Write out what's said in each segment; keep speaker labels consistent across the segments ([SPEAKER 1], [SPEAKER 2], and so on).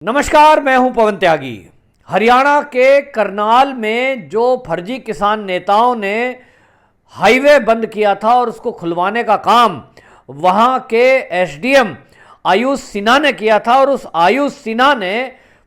[SPEAKER 1] नमस्कार, मैं हूं पवन त्यागी। हरियाणा के करनाल में जो फर्जी किसान नेताओं ने हाईवे बंद किया था और उसको खुलवाने का काम वहां के एसडीएम आयुष सिन्हा ने किया था और उस आयुष सिन्हा ने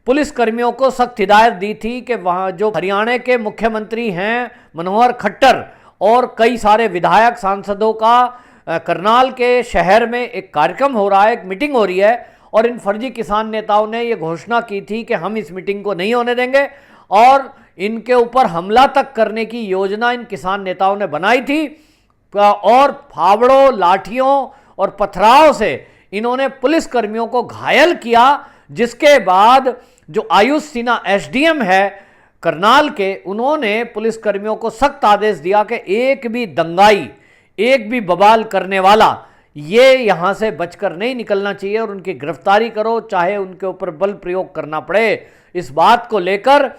[SPEAKER 1] पुलिस कर्मियों को सख्त हिदायत दी थी कि वहां जो हरियाणा के मुख्यमंत्री हैं मनोहर खट्टर और कई सारे विधायक सांसदों का करनाल के शहर में एक कार्यक्रम हो रहा है, एक मीटिंग हो रही है और इन फर्जी किसान नेताओं ने ये घोषणा की थी कि हम इस मीटिंग को नहीं होने देंगे और इनके ऊपर हमला तक करने की योजना इन किसान नेताओं ने बनाई थी और फावड़ों, लाठियों और पथराव से इन्होंने पुलिस कर्मियों को घायल किया। जिसके बाद जो आयुष सिन्हा एसडीएम है करनाल के, उन्होंने पुलिस कर्मियों को सख्त आदेश दिया कि एक भी दंगाई, एक भी बवाल करने वाला ये यहां से बचकर नहीं निकलना चाहिए और उनकी गिरफ्तारी करो, चाहे उनके ऊपर बल प्रयोग करना पड़े। इस बात को लेकर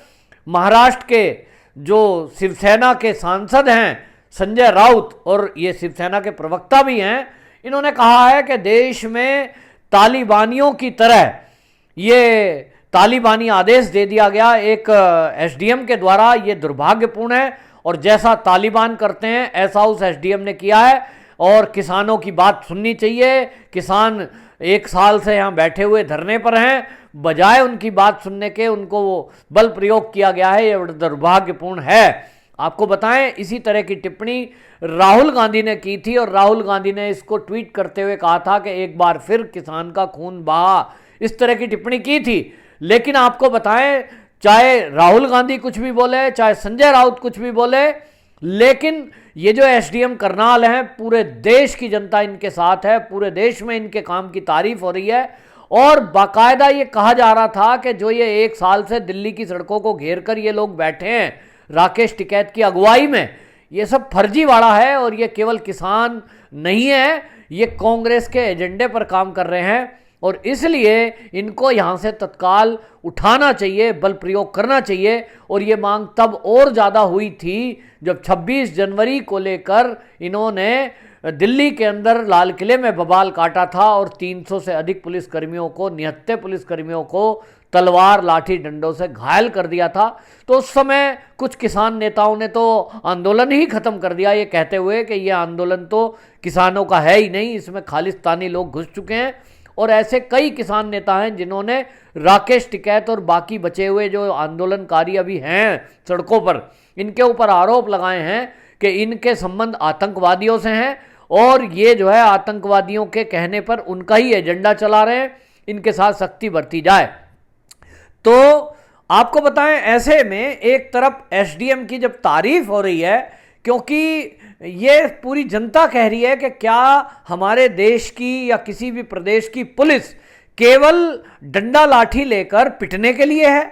[SPEAKER 1] महाराष्ट्र के जो शिवसेना के सांसद हैं संजय राउत और ये शिवसेना के प्रवक्ता भी हैं, इन्होंने कहा है कि देश में तालिबानियों की तरह ये तालिबानी आदेश दे दिया गया एक एसडीएम के द्वारा, ये दुर्भाग्यपूर्ण है और जैसा तालिबान करते हैं ऐसा उस एसडीएम ने किया है और किसानों की बात सुननी चाहिए। किसान एक साल से यहाँ बैठे हुए धरने पर हैं, बजाय उनकी बात सुनने के उनको वो बल प्रयोग किया गया है, ये दुर्भाग्यपूर्ण है। आपको बताएं, इसी तरह की टिप्पणी राहुल गांधी ने की थी और राहुल गांधी ने इसको ट्वीट करते हुए कहा था कि एक बार फिर किसान का खून बहा, इस तरह की टिप्पणी की थी। लेकिन आपको बताएं, चाहे राहुल गांधी कुछ भी बोले, चाहे संजय राउत कुछ भी बोले, लेकिन ये जो एसडीएम करनाल हैं, पूरे देश की जनता इनके साथ है, पूरे देश में इनके काम की तारीफ हो रही है और बाकायदा ये कहा जा रहा था कि जो ये एक साल से दिल्ली की सड़कों को घेर कर ये लोग बैठे हैं राकेश टिकैत की अगुवाई में, ये सब फर्जीवाड़ा है और ये केवल किसान नहीं है, ये कांग्रेस के एजेंडे पर काम कर रहे हैं और इसलिए इनको यहाँ से तत्काल उठाना चाहिए, बल प्रयोग करना चाहिए। और ये मांग तब और ज़्यादा हुई थी जब 26 जनवरी को लेकर इन्होंने दिल्ली के अंदर लाल किले में बवाल काटा था और 300 से अधिक पुलिसकर्मियों को, निहत्थे पुलिसकर्मियों को तलवार, लाठी, डंडों से घायल कर दिया था। तो उस समय कुछ किसान नेताओं ने तो आंदोलन ही खत्म कर दिया, ये कहते हुए कि यह आंदोलन तो किसानों का है ही नहीं, इसमें खालिस्तानी लोग घुस चुके हैं। और ऐसे कई किसान नेता हैं जिन्होंने राकेश टिकैत और बाकी बचे हुए जो आंदोलनकारी अभी हैं सड़कों पर, इनके ऊपर आरोप लगाए हैं कि इनके संबंध आतंकवादियों से हैं और ये जो है आतंकवादियों के कहने पर उनका ही एजेंडा चला रहे हैं, इनके साथ सख्ती बरती जाए। तो आपको बताएं, ऐसे में एक तरफ एसडीएम की जब तारीफ हो रही है, क्योंकि ये पूरी जनता कह रही है कि क्या हमारे देश की या किसी भी प्रदेश की पुलिस केवल डंडा लाठी लेकर पिटने के लिए है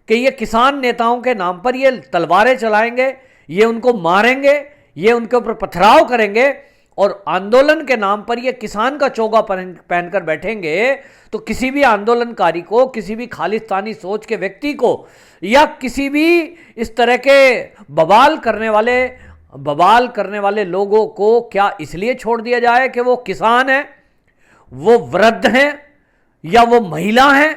[SPEAKER 1] कि ये किसान नेताओं के नाम पर ये तलवारें चलाएंगे, ये उनको मारेंगे, ये उनके ऊपर पथराव करेंगे और आंदोलन के नाम पर ये किसान का चोगा पहनकर बैठेंगे। तो किसी भी आंदोलनकारी को, किसी भी खालिस्तानी सोच के व्यक्ति को या किसी भी इस तरह के बवाल करने वाले लोगों को क्या इसलिए छोड़ दिया जाए कि वो किसान हैं, वो वृद्ध हैं या वो महिला हैं?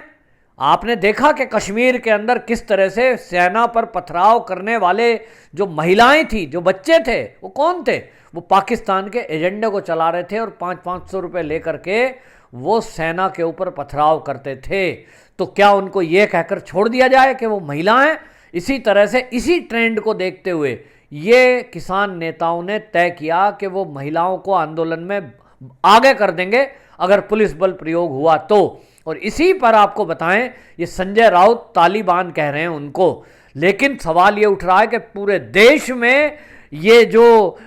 [SPEAKER 1] आपने देखा कि कश्मीर के अंदर किस तरह से सेना पर पथराव करने वाले जो महिलाएं थी, जो बच्चे थे, वो कौन थे? वो पाकिस्तान के एजेंडे को चला रहे थे और 500-500 रुपए लेकर के वो सेना के ऊपर पथराव करते थे। तो क्या उनको ये कहकर छोड़ दिया जाए कि वो महिला हैं? इसी तरह से, इसी ट्रेंड को देखते हुए ये किसान नेताओं ने तय किया कि वो महिलाओं को आंदोलन में आगे कर देंगे अगर पुलिस बल प्रयोग हुआ तो। और इसी पर आपको बताएं, ये संजय राउत तालिबान कह रहे हैं उनको, लेकिन सवाल ये उठ रहा है कि पूरे देश में ये जो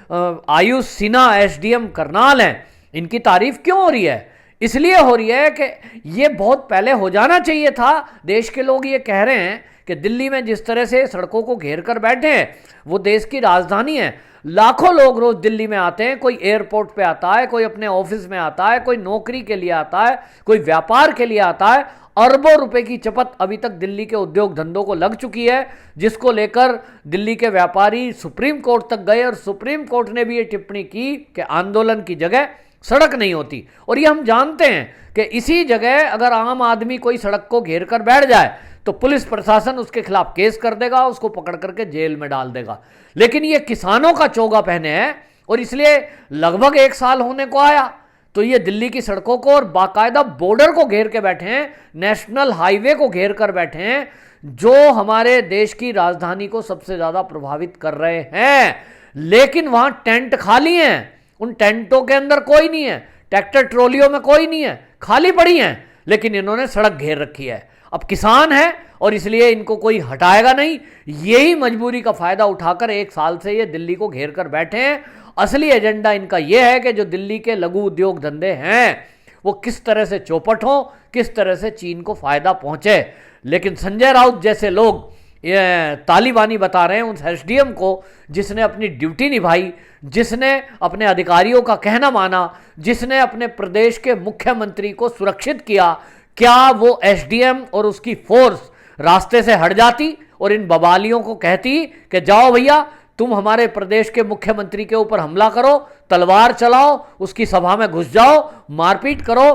[SPEAKER 1] आयुष सिन्हा एसडीएम करनाल हैं, इनकी तारीफ क्यों हो रही है? इसलिए हो रही है कि ये बहुत पहले हो जाना चाहिए था। देश के लोग ये कह रहे हैं कि दिल्ली में जिस तरह से सड़कों को घेर कर बैठे हैं, वो देश की राजधानी है, लाखों लोग रोज दिल्ली में आते हैं, कोई एयरपोर्ट पे आता है, कोई अपने ऑफिस में आता है, कोई नौकरी के लिए आता है, कोई व्यापार के लिए आता है। अरबों रुपए की चपत अभी तक दिल्ली के उद्योग धंधों को लग चुकी है, जिसको लेकर दिल्ली के व्यापारी सुप्रीम कोर्ट तक गए और सुप्रीम कोर्ट ने भी ये टिप्पणी की कि आंदोलन की जगह सड़क नहीं होती। और ये हम जानते हैं कि इसी जगह अगर आम आदमी कोई सड़क को घेर कर बैठ जाए तो पुलिस प्रशासन उसके खिलाफ केस कर देगा, उसको पकड़ करके जेल में डाल देगा। लेकिन ये किसानों का चोगा पहने हैं और इसलिए लगभग 1 साल होने को आया तो ये दिल्ली की सड़कों को और बाकायदा बॉर्डर को घेर के बैठे हैं, नेशनल हाईवे को घेर कर बैठे हैं, जो हमारे देश की राजधानी को सबसे ज्यादा प्रभावित कर रहे हैं। लेकिन वहां टेंट खाली हैं, उन टेंटों के अंदर कोई नहीं है, ट्रैक्टर ट्रॉलियों में कोई नहीं है, खाली पड़ी हैं, लेकिन इन्होंने सड़क घेर रखी है। अब किसान है और इसलिए इनको कोई हटाएगा नहीं। यही मजबूरी का फायदा उठाकर 1 साल से ये दिल्ली को घेर कर बैठे हैं। असली एजेंडा इनका यह है कि जो दिल्ली के लघु उद्योग धंधे हैं वो किस तरह से चौपट हो, किस तरह से चीन को फायदा पहुंचे। लेकिन संजय राउत जैसे लोग ये तालिबानी बता रहे हैं उस एसडीएम को, जिसने अपनी ड्यूटी निभाई, जिसने अपने अधिकारियों का कहना माना, जिसने अपने प्रदेश के मुख्यमंत्री को सुरक्षित किया। क्या वो एसडीएम और उसकी फोर्स रास्ते से हट जाती और इन बवालियों को कहती कि जाओ भैया तुम हमारे प्रदेश के मुख्यमंत्री के ऊपर हमला करो, तलवार चलाओ, उसकी सभा में घुस जाओ, मारपीट करो,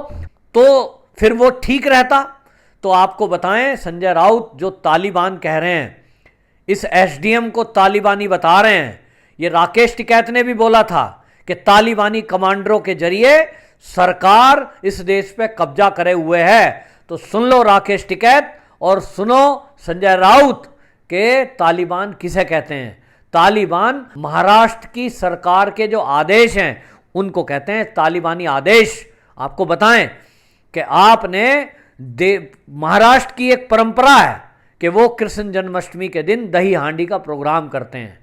[SPEAKER 1] तो फिर वो ठीक रहता? तो आपको बताएं, संजय राउत जो तालिबान कह रहे हैं, इस एसडीएम को तालिबानी बता रहे हैं। ये राकेश टिकैत ने भी बोला था कि तालिबानी कमांडरों के जरिए सरकार इस देश पे कब्जा करे हुए है। तो सुन लो राकेश टिकैत और सुनो संजय राउत के तालिबान किसे कहते हैं। तालिबान महाराष्ट्र की सरकार के जो आदेश हैं उनको कहते हैं तालिबानी आदेश। आपको बताएं कि आपने महाराष्ट्र की एक परंपरा है कि वो कृष्ण जन्माष्टमी के दिन दही हांडी का प्रोग्राम करते हैं।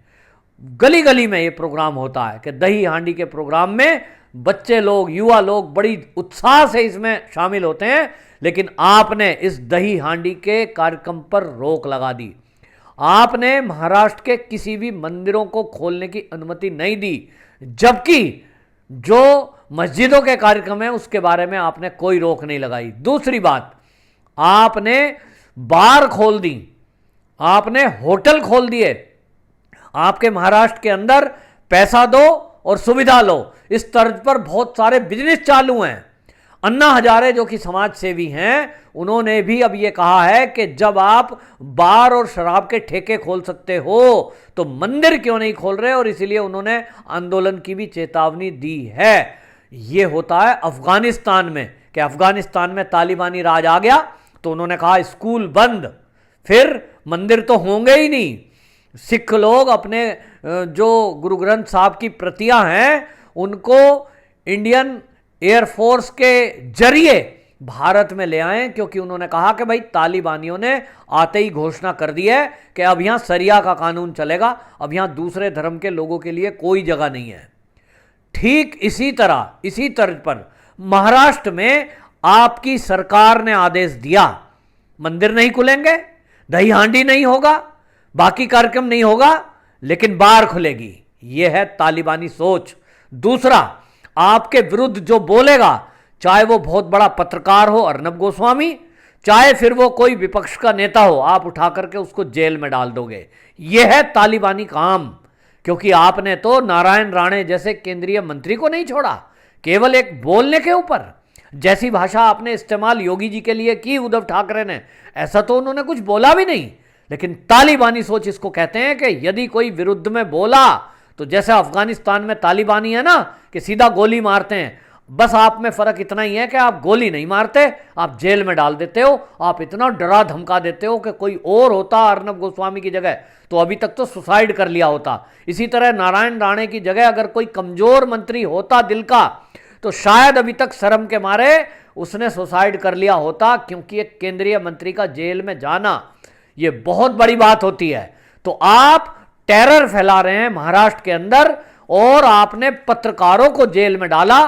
[SPEAKER 1] गली गली में ये प्रोग्राम होता है कि दही हांडी के प्रोग्राम में बच्चे लोग, युवा लोग बड़ी उत्साह से इसमें शामिल होते हैं। लेकिन आपने इस दही हांडी के कार्यक्रम पर रोक लगा दी। आपने महाराष्ट्र के किसी भी मंदिरों को खोलने की अनुमति नहीं दी, जबकि जो मस्जिदों के कार्यक्रम है उसके बारे में आपने कोई रोक नहीं लगाई। दूसरी बात, आपने बार खोल दी, आपने होटल खोल दिए। आपके महाराष्ट्र के अंदर पैसा दो और सुविधा लो, इस तर्ज पर बहुत सारे बिजनेस चालू हैं। अन्ना हजारे जो कि समाज सेवी हैं, उन्होंने भी अब ये कहा है कि जब आप बार और शराब के ठेके खोल सकते हो तो मंदिर क्यों नहीं खोल रहे, और इसीलिए उन्होंने आंदोलन की भी चेतावनी दी है। ये होता है अफगानिस्तान में कि अफगानिस्तान में तालिबानी राज आ गया तो उन्होंने कहा स्कूल बंद, फिर मंदिर तो होंगे ही नहीं। सिख लोग अपने जो गुरु ग्रंथ साहब की प्रतियां हैं उनको इंडियन एयरफोर्स के जरिए भारत में ले आए, क्योंकि उन्होंने कहा कि भाई तालिबानियों ने आते ही घोषणा कर दी है कि अब यहां सरिया का कानून चलेगा, अब यहां दूसरे धर्म के लोगों के लिए कोई जगह नहीं है। ठीक इसी तरह, इसी तर्ज पर महाराष्ट्र में आपकी सरकार ने आदेश दिया मंदिर नहीं खुलेंगे, दही हांडी नहीं होगा, बाकी कार्यक्रम नहीं होगा, लेकिन बार खुलेगी। यह है तालिबानी सोच। दूसरा, आपके विरुद्ध जो बोलेगा, चाहे वो बहुत बड़ा पत्रकार हो अर्नब गोस्वामी, चाहे फिर वो कोई विपक्ष का नेता हो, आप उठा करके उसको जेल में डाल दोगे। यह है तालिबानी काम। क्योंकि आपने तो नारायण राणे जैसे केंद्रीय मंत्री को नहीं छोड़ा, केवल एक बोलने के ऊपर। जैसी भाषा आपने इस्तेमाल योगी जी के लिए की उद्धव ठाकरे ने, ऐसा तो उन्होंने कुछ बोला भी नहीं। लेकिन तालिबानी सोच इसको कहते हैं कि यदि कोई विरुद्ध में बोला तो जैसे अफगानिस्तान में तालिबानी है ना कि सीधा गोली मारते हैं, बस आप में फर्क इतना ही है कि आप गोली नहीं मारते, आप जेल में डाल देते हो। आप इतना डरा धमका देते हो कि कोई और होता अर्नब गोस्वामी की जगह तो अभी तक तो सुसाइड कर लिया होता। इसी तरह नारायण राणे की जगह अगर कोई कमजोर मंत्री होता दिल का तो शायद अभी तक शर्म के मारे उसने सुसाइड कर लिया होता, क्योंकि एक केंद्रीय मंत्री का जेल में जाना ये बहुत बड़ी बात होती है। तो आप टेरर फैला रहे हैं महाराष्ट्र के अंदर, और आपने पत्रकारों को जेल में डाला।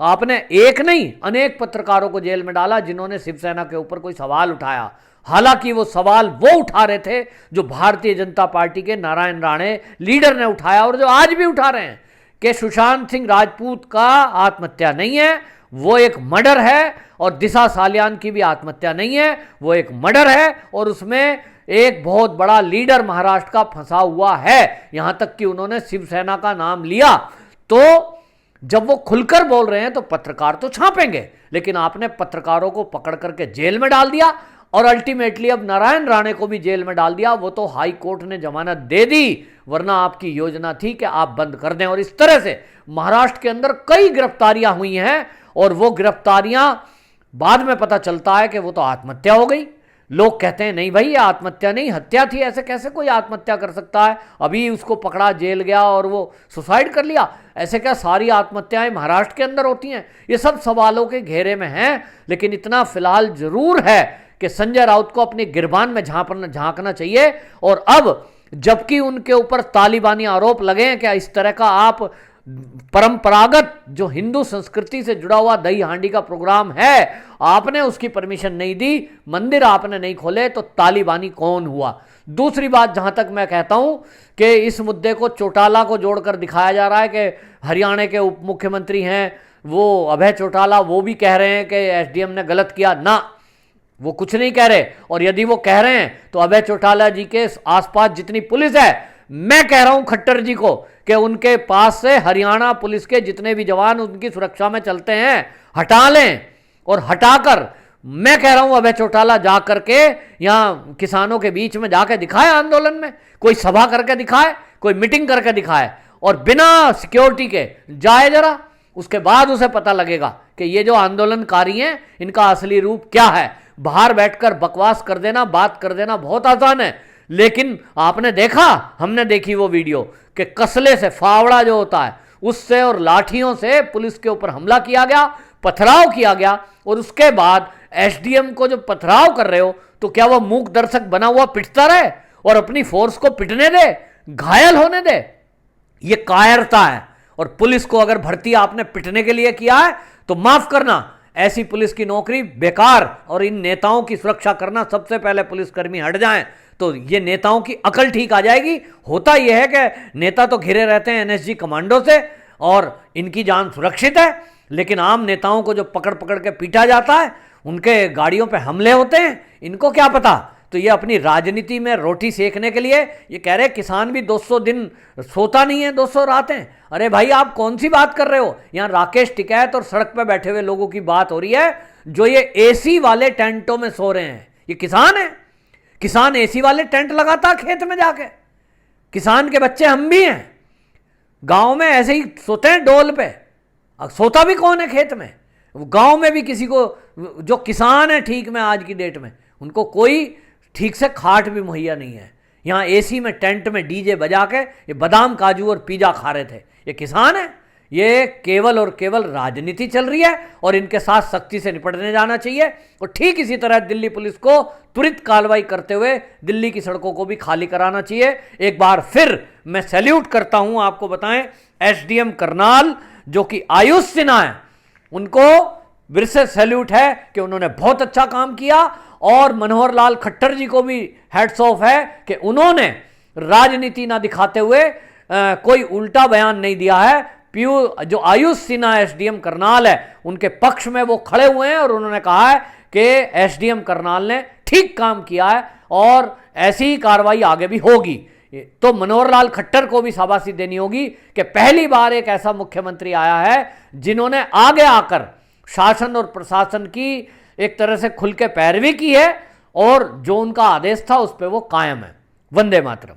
[SPEAKER 1] आपने एक नहीं अनेक पत्रकारों को जेल में डाला जिन्होंने शिवसेना के ऊपर कोई सवाल उठाया। हालांकि वो सवाल वो उठा रहे थे जो भारतीय जनता पार्टी के नारायण राणे लीडर ने उठाया, और जो आज भी उठा रहे हैं कि सुशांत सिंह राजपूत का आत्महत्या नहीं है, वो एक मर्डर है, और दिशा सालियान की भी आत्महत्या नहीं है, वो एक मर्डर है, और उसमें एक बहुत बड़ा लीडर महाराष्ट्र का फंसा हुआ है। यहां तक कि उन्होंने शिवसेना का नाम लिया। तो जब वो खुलकर बोल रहे हैं तो पत्रकार तो छापेंगे, लेकिन आपने पत्रकारों को पकड़ करके जेल में डाल दिया और अल्टीमेटली अब नारायण राणे को भी जेल में डाल दिया। वो तो हाई कोर्ट ने जमानत दे दी, वरना आपकी योजना थी कि आप बंद कर दें। और इस तरह से महाराष्ट्र के अंदर कई गिरफ्तारियां हुई हैं और वो गिरफ्तारियां बाद में पता चलता है कि वो तो आत्महत्या हो गई। लोग कहते हैं नहीं भाई ये आत्महत्या नहीं हत्या थी, ऐसे कैसे कोई आत्महत्या कर सकता है, अभी उसको पकड़ा जेल गया और वो सुसाइड कर लिया। ऐसे क्या सारी आत्महत्याएं महाराष्ट्र के अंदर होती हैं? ये सब सवालों के घेरे में हैं। लेकिन इतना फिलहाल जरूर है कि संजय राउत को अपने गिरबान में झांकना चाहिए। और अब जबकि उनके ऊपर तालिबानी आरोप लगे हैं कि इस तरह का आप परंपरागत जो हिंदू संस्कृति से जुड़ा हुआ दही हांडी का प्रोग्राम है, आपने उसकी परमिशन नहीं दी, मंदिर आपने नहीं खोले, तो तालिबानी कौन हुआ? दूसरी बात जहां तक मैं कहता हूं कि इस मुद्दे को चौटाला को जोड़कर दिखाया जा रहा है कि हरियाणा के उप मुख्यमंत्री हैं वो अभय चौटाला, वो भी कह रहे हैं कि एसडीएम ने गलत किया। ना, वो कुछ नहीं कह रहे। और यदि वो कह रहे हैं तो अभय चौटाला जी के आसपास जितनी पुलिस है, मैं कह रहा हूं खट्टर जी को कि उनके पास से हरियाणा पुलिस के जितने भी जवान उनकी सुरक्षा में चलते हैं हटा लें। और हटाकर मैं कह रहा हूं अभय चौटाला जा करके यहां किसानों के बीच में जाके दिखाए, आंदोलन में कोई सभा करके दिखाए, कोई मीटिंग करके दिखाए, और बिना सिक्योरिटी के जाए जरा, उसके बाद उसे पता लगेगा कि ये जो आंदोलनकारी हैं इनका असली रूप क्या है। बाहर बैठकर बकवास कर देना, बात कर देना बहुत आसान है, लेकिन आपने देखा, हमने देखी वो वीडियो कि कसले से, फावड़ा जो होता है उससे और लाठियों से पुलिस के ऊपर हमला किया गया, पथराव किया गया। और उसके बाद एसडीएम को जो पथराव कर रहे हो तो क्या वो मूक दर्शक बना हुआ पिटता रहे और अपनी फोर्स को पिटने दे, घायल होने दे? ये कायरता है। और पुलिस को अगर भर्ती आपने पिटने के लिए किया है तो माफ करना, ऐसी पुलिस की नौकरी बेकार। और इन नेताओं की सुरक्षा करना, सबसे पहले पुलिसकर्मी हट जाएं तो ये नेताओं की अकल ठीक आ जाएगी। होता यह है कि नेता तो घिरे रहते हैं एनएसजी कमांडो से और इनकी जान सुरक्षित है, लेकिन आम नेताओं को जो पकड़ पकड़ के पीटा जाता है, उनके गाड़ियों पे हमले होते हैं, इनको क्या पता। तो ये अपनी राजनीति में रोटी सेकने के लिए ये कह रहे किसान भी 200 दिन सोता नहीं है, 200 रातें। अरे भाई आप कौन सी बात कर रहे हो? यहाँ राकेश टिकैत और सड़क पे बैठे हुए लोगों की बात हो रही है जो ये एसी वाले टेंटों में सो रहे हैं। ये किसान है, किसान एसी वाले टेंट लगाता खेत में जाके। किसान के बच्चे हम भी हैं, गांव में ऐसे ही सोते हैं डोल पे। सोता भी कौन है खेत में? गांव में भी किसी को, जो किसान है ठीक में आज की डेट में, उनको कोई ठीक से खाट भी मुहैया नहीं है। यहाँ एसी में टेंट में डीजे बजा के ये बादाम काजू और पिज़्ज़ा खा रहे थे। ये किसान है? ये केवल और केवल राजनीति चल रही है और इनके साथ सख्ती से निपटने जाना चाहिए। और ठीक इसी तरह दिल्ली पुलिस को त्वरित कार्रवाई करते हुए दिल्ली की सड़कों को भी खाली कराना चाहिए। एक बार फिर मैं सैल्यूट करता हूं, आपको बताएं एसडीएम करनाल जो कि आयुष सिन्हा है, उनको विशेष सैल्यूट है कि उन्होंने बहुत अच्छा काम किया। और मनोहर लाल खट्टर जी को भी हैट्स ऑफ है कि उन्होंने राजनीति ना दिखाते हुए कोई उल्टा बयान नहीं दिया है। जो आयुष सिन्हा एसडीएम करनाल है उनके पक्ष में वो खड़े हुए हैं और उन्होंने कहा है कि एसडीएम करनाल ने ठीक काम किया है और ऐसी ही कार्रवाई आगे भी होगी। तो मनोहर लाल खट्टर को भी शाबाशी देनी होगी कि पहली बार एक ऐसा मुख्यमंत्री आया है जिन्होंने आगे आकर शासन और प्रशासन की एक तरह से खुल के पैरवी की है और जो उनका आदेश था उस पर वो कायम है। वंदे मातरम।